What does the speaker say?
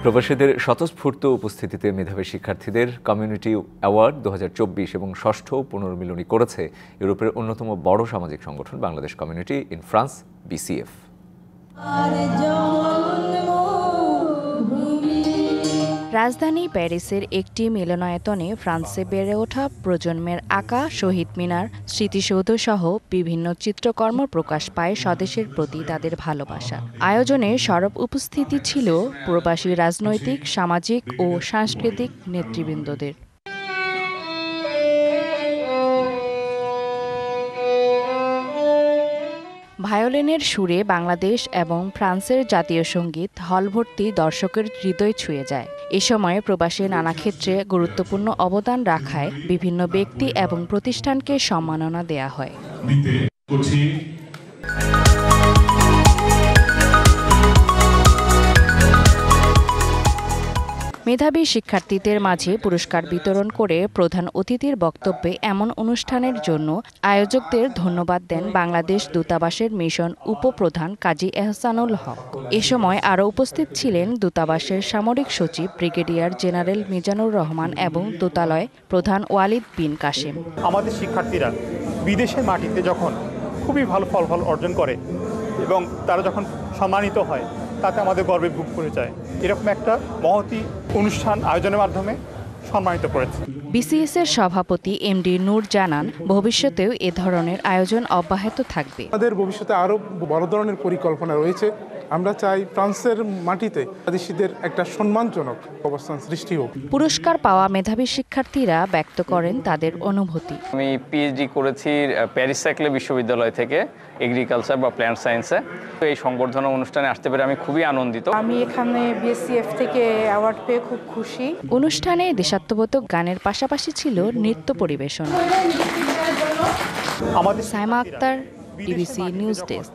প্রবাসীদের স্বতঃস্ফূর্ত উপস্থিতিতে মেধাবী শিক্ষার্থীদের কমিউনিটি অ্যাওয়ার্ড 2024 এবং ষষ্ঠ পুনর্মিলনী করেছে ইউরোপের অন্যতম বড় সামাজিক সংগঠন Bangladesh community in France BCF। রাজধানী প্যারিসের একটি মিলনায়তনে ফ্রান্সে বেড়ে ওঠা প্রজন্মের আঁকা শহীদ মিনার, স্মৃতিসৌধসহ বিভিন্ন চিত্রকর্ম প্রকাশ পায় স্বদেশের প্রতি তাদের ভালোবাসা। আয়োজনে সরব উপস্থিতি ছিল প্রবাসী রাজনৈতিক, সামাজিক ও সাংস্কৃতিক নেতৃবৃন্দদের। ভায়োলিনের সুরে বাংলাদেশ এবং ফ্রান্সের জাতীয় সঙ্গীত হলভর্তি দর্শকের হৃদয় ছুঁয়ে যায়। এ সময় প্রবাসী নানা ক্ষেত্রে গুরুত্বপূর্ণ অবদান রাখায় বিভিন্ন ব্যক্তি এবং প্রতিষ্ঠানকে সম্মাননা দেয়া হয়। মেধাবী শিক্ষার্থীদের মাঝে পুরস্কার বিতরণ করে প্রধান অতিথির বক্তব্যে এমন অনুষ্ঠানের জন্য আয়োজকদের ধন্যবাদ দেন বাংলাদেশ দূতাবাসের মিশন উপপ্রধান কাজী এহসানুল হক। এ সময় আরও উপস্থিত ছিলেন দূতাবাসের সামরিক সচিব ব্রিগেডিয়ার জেনারেল মিজানুর রহমান এবং দূতালয় প্রধান ওয়ালিদ বিন কাশেম। আমাদের শিক্ষার্থীরা বিদেশের মাটিতে যখন খুবই ভালো ফলাফল অর্জন করে এবং তারা যখন সম্মানিত হয়, তাতে আমাদের গর্বে বুক করে যায়। এরকম একটা মহতী অনুষ্ঠান আয়োজনের মাধ্যমে সম্মানিত করেছে। BCS এর সভাপতি MD নূর জানান, ভবিষ্যতেও এ ধরনের আয়োজন অব্যাহত থাকবে। আমাদের ভবিষ্যতে আরও বড় ধরনের পরিকল্পনা রয়েছে। আমরা চাই ফ্রান্সের মাটিতে বাংলাদেশিদের একটা সম্মানজনক অবস্থান সৃষ্টি হোক। পুরস্কার পাওয়া মেধাবী শিক্ষার্থীরা ব্যক্ত করেন তাদের অনুভূতি। আমি PhD করেছি প্যারিস সাইক্লে বিশ্ববিদ্যালয় থেকে এগ্রিকালচার বা প্ল্যান্ট সায়েন্সে। তো এই সংবর্ধনা অনুষ্ঠানে আসতে পেরে আমি খুবই আনন্দিত। আমি এখানে BCF থেকে অ্যাওয়ার্ড পেয়ে খুব খুশি। অনুষ্ঠানে দেশাত্মবোধক গানের পাশাপাশি ছিল নৃত্য পরিবেশন। Saima Akter, DBC news desk.